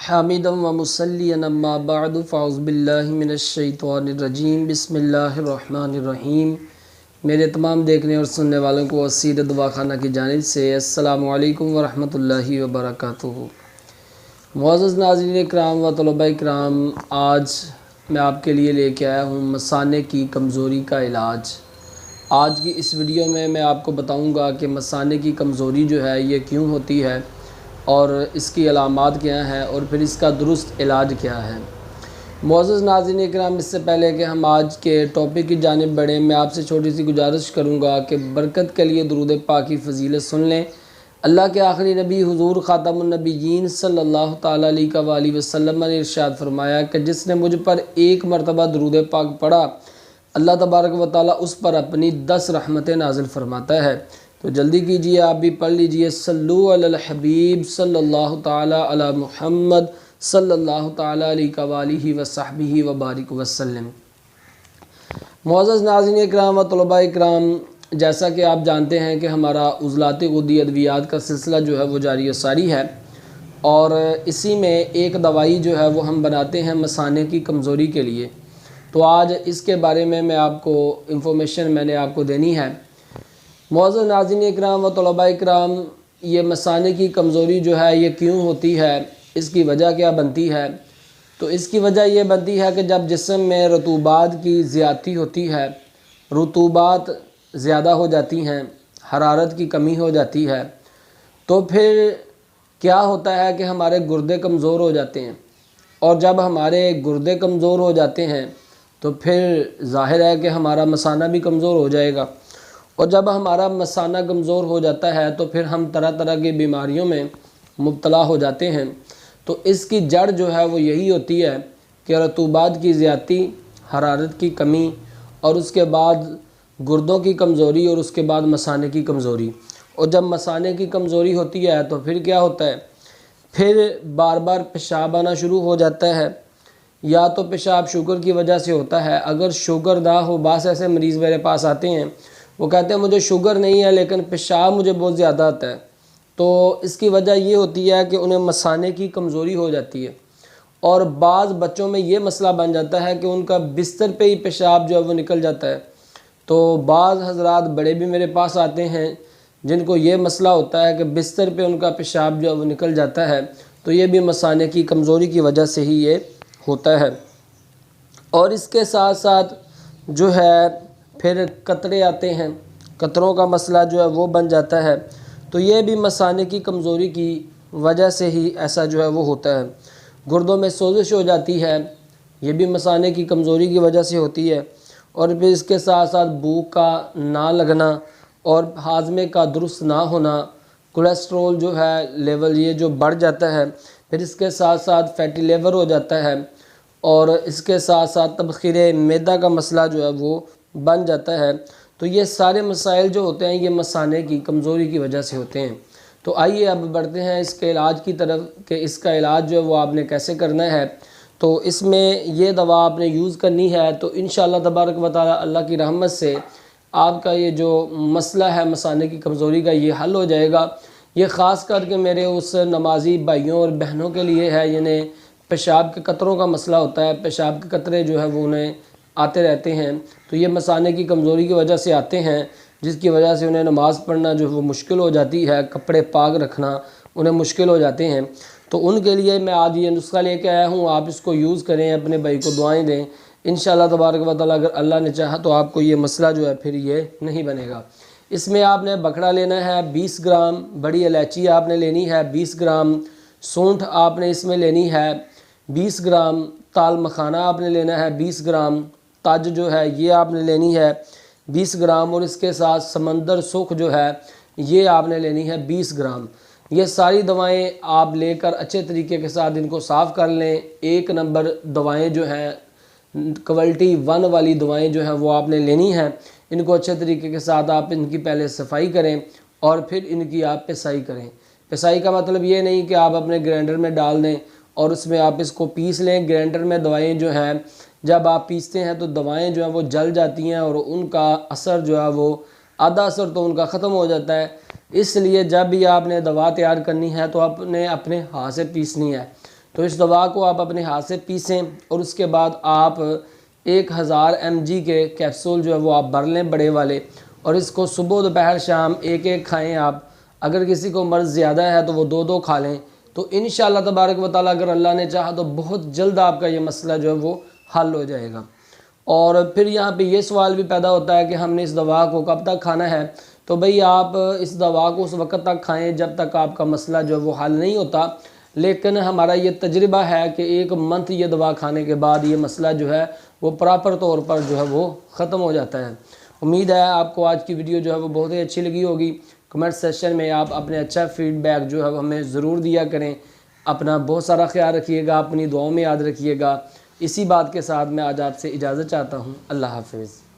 حامدا و مصلیا اما بعد فاعوذ باللہ من الشیطان الرجیم بسم اللہ الرحمن الرحیم۔ میرے تمام دیکھنے اور سننے والوں کو اسیر دواخانہ کی جانب سے السلام علیکم ورحمۃ اللہ وبرکاتہ۔ معزز ناظرین اکرام و طلباء اکرام، آج میں آپ کے لیے لے کے آیا ہوں مثانے کی کمزوری کا علاج۔ آج کی اس ویڈیو میں آپ کو بتاؤں گا کہ مثانے کی کمزوری جو ہے یہ کیوں ہوتی ہے اور اس کی علامات کیا ہیں اور پھر اس کا درست علاج کیا ہے۔ معزز ناظرین اکرام، اس سے پہلے کہ ہم آج کے ٹاپک کی جانب بڑھیں، میں آپ سے چھوٹی سی گزارش کروں گا کہ برکت کے لیے درود پاک کی فضیلت سن لیں۔ اللہ کے آخری نبی حضور خاتم النبیین صلی اللہ تعالیٰ علیہ وآلہ وسلم نے ارشاد فرمایا کہ جس نے مجھ پر ایک مرتبہ درود پاک پڑھا، اللہ تبارک و تعالیٰ اس پر اپنی 10 رحمتیں نازل فرماتا ہے۔ تو جلدی کیجئے، آپ بھی پڑھ لیجئے، صلو علی الحبیب صلی اللہ تعالیٰ علی محمد صلی اللہ تعالیٰ علیہ وآلہ وصحبہ وبارک وسلم۔ معزز ناظرین اکرام و طلباء اکرام، جیسا کہ آپ جانتے ہیں کہ ہمارا عضلات غدی ادویات کا سلسلہ جو ہے وہ جاری و ساری ہے، اور اسی میں ایک دوائی جو ہے وہ ہم بناتے ہیں مثانے کی کمزوری کے لیے۔ تو آج اس کے بارے میں آپ کو انفارمیشن میں نے آپ کو دینی ہے۔ معزز ناظرین اکرام و طلباء اکرام، یہ مثانے کی کمزوری جو ہے یہ کیوں ہوتی ہے، اس کی وجہ کیا بنتی ہے؟ تو اس کی وجہ یہ بنتی ہے کہ جب جسم میں رطوبات کی زیادتی ہوتی ہے، رطوبات زیادہ ہو جاتی ہیں، حرارت کی کمی ہو جاتی ہے، تو پھر کیا ہوتا ہے کہ ہمارے گردے کمزور ہو جاتے ہیں، اور جب ہمارے گردے کمزور ہو جاتے ہیں تو پھر ظاہر ہے کہ ہمارا مثانہ بھی کمزور ہو جائے گا، اور جب ہمارا مثانہ کمزور ہو جاتا ہے تو پھر ہم طرح طرح کی بیماریوں میں مبتلا ہو جاتے ہیں۔ تو اس کی جڑ جو ہے وہ یہی ہوتی ہے کہ رطوبات کی زیادتی، حرارت کی کمی، اور اس کے بعد گردوں کی کمزوری، اور اس کے بعد مثانے کی کمزوری۔ اور جب مثانے کی کمزوری ہوتی ہے تو پھر کیا ہوتا ہے؟ پھر بار بار پیشاب آنا شروع ہو جاتا ہے، یا تو پیشاب شوگر کی وجہ سے ہوتا ہے۔ اگر شوگر نہ ہو، بعض ایسے مریض میرے پاس آتے ہیں، وہ کہتے ہیں مجھے شوگر نہیں ہے لیکن پیشاب مجھے بہت زیادہ آتا ہے۔ تو اس کی وجہ یہ ہوتی ہے کہ انہیں مثانے کی کمزوری ہو جاتی ہے، اور بعض بچوں میں یہ مسئلہ بن جاتا ہے کہ ان کا بستر پہ ہی پیشاب جو ہے وہ نکل جاتا ہے۔ تو بعض حضرات بڑے بھی میرے پاس آتے ہیں جن کو یہ مسئلہ ہوتا ہے کہ بستر پہ ان کا پیشاب جو ہے وہ نکل جاتا ہے، تو یہ بھی مثانے کی کمزوری کی وجہ سے ہی یہ ہوتا ہے۔ اور اس کے ساتھ ساتھ جو ہے پھر قطرے آتے ہیں، قطروں کا مسئلہ جو ہے وہ بن جاتا ہے۔ تو یہ بھی مثانے کی کمزوری کی وجہ سے ہی ایسا جو ہے وہ ہوتا ہے۔ گردوں میں سوزش ہو جاتی ہے، یہ بھی مثانے کی کمزوری کی وجہ سے ہوتی ہے۔ اور پھر اس کے ساتھ ساتھ بھوک کا نہ لگنا اور ہاضمے کا درست نہ ہونا، کولیسٹرول جو ہے لیول یہ جو بڑھ جاتا ہے، پھر اس کے ساتھ ساتھ فیٹی لیور ہو جاتا ہے، اور اس کے ساتھ ساتھ تبخیر معدہ کا مسئلہ جو ہے وہ بن جاتا ہے۔ تو یہ سارے مسائل جو ہوتے ہیں یہ مثانے کی کمزوری کی وجہ سے ہوتے ہیں۔ تو آئیے اب بڑھتے ہیں اس کے علاج کی طرف کہ اس کا علاج جو ہے وہ آپ نے کیسے کرنا ہے۔ تو اس میں یہ دوا آپ نے یوز کرنی ہے تو انشاءاللہ تبارک و تعالی اللہ کی رحمت سے آپ کا یہ جو مسئلہ ہے مثانے کی کمزوری کا یہ حل ہو جائے گا۔ یہ خاص کر کے میرے اس نمازی بھائیوں اور بہنوں کے لیے ہے جنہیں پیشاب کے قطروں کا مسئلہ ہوتا ہے، پیشاب کے قطرے جو ہے وہ انہیں آتے رہتے ہیں۔ تو یہ مثانے کی کمزوری کی وجہ سے آتے ہیں، جس کی وجہ سے انہیں نماز پڑھنا جو وہ مشکل ہو جاتی ہے، کپڑے پاک رکھنا انہیں مشکل ہو جاتے ہیں۔ تو ان کے لیے میں آج یہ نسخہ لے کے آیا ہوں، آپ اس کو یوز کریں، اپنے بھائی کو دعائیں دیں، انشاءاللہ تبارک و تعالیٰ اگر اللہ نے چاہا تو آپ کو یہ مسئلہ جو ہے پھر یہ نہیں بنے گا۔ اس میں آپ نے بکھڑا لینا ہے 20 گرام، بڑی الائچی آپ نے لینی ہے 20 گرام، سونٹھ آپ نے اس میں لینی ہے 20 گرام، تال مکھانہ آپ نے لینا ہے 20 گرام، تاج جو ہے یہ آپ نے لینی ہے 20 گرام، اور اس کے ساتھ سمندر سرخ جو ہے یہ آپ نے لینی ہے 20 گرام۔ یہ ساری دوائیں آپ لے کر اچھے طریقے کے ساتھ ان کو صاف کر لیں۔ 1 نمبر دوائیں جو ہیں، کوالٹی 1 والی دوائیں جو ہیں وہ آپ نے لینی ہیں۔ ان کو اچھے طریقے کے ساتھ آپ ان کی پہلے صفائی کریں اور پھر ان کی آپ پسائی کریں۔ پسائی کا مطلب یہ نہیں کہ آپ اپنے گرینڈر میں ڈال دیں اور اس میں آپ اس کو پیس لیں۔ گرینڈر میں دوائیں جو ہیں جب آپ پیستے ہیں تو دوائیں جو ہیں وہ جل جاتی ہیں، اور ان کا اثر جو ہے وہ آدھا اثر تو ان کا ختم ہو جاتا ہے۔ اس لیے جب بھی آپ نے دوا تیار کرنی ہے تو آپ نے اپنے ہاتھ سے پیسنی ہے۔ تو اس دوا کو آپ اپنے ہاتھ سے پیسیں اور اس کے بعد آپ 1000 mg کے کیپسول جو ہے وہ آپ بھر لیں بڑے والے، اور اس کو صبح دوپہر شام ایک ایک کھائیں آپ۔ اگر کسی کو مرض زیادہ ہے تو وہ 2 کھا لیں، تو انشاءاللہ تبارک و تعالیٰ اگر اللہ نے چاہا تو بہت جلد آپ کا یہ مسئلہ جو ہے وہ حل ہو جائے گا۔ اور پھر یہاں پہ یہ سوال بھی پیدا ہوتا ہے کہ ہم نے اس دوا کو کب تک کھانا ہے؟ تو بھئی آپ اس دوا کو اس وقت تک کھائیں جب تک آپ کا مسئلہ جو ہے وہ حل نہیں ہوتا، لیکن ہمارا یہ تجربہ ہے کہ 1 منتھ یہ دوا کھانے کے بعد یہ مسئلہ جو ہے وہ پراپر طور پر جو ہے وہ ختم ہو جاتا ہے۔ امید ہے آپ کو آج کی ویڈیو جو ہے وہ بہت ہی اچھی لگی ہوگی۔ کمنٹ سیکشن میں آپ اپنے اچھا فیڈ بیک جو ہے وہ ہمیں ضرور دیا کریں۔ اپنا بہت سارا خیال رکھیے گا، اپنی دعاؤں میں یاد رکھیے گا۔ اسی بات کے ساتھ میں آج آپ سے اجازت چاہتا ہوں۔ اللہ حافظ۔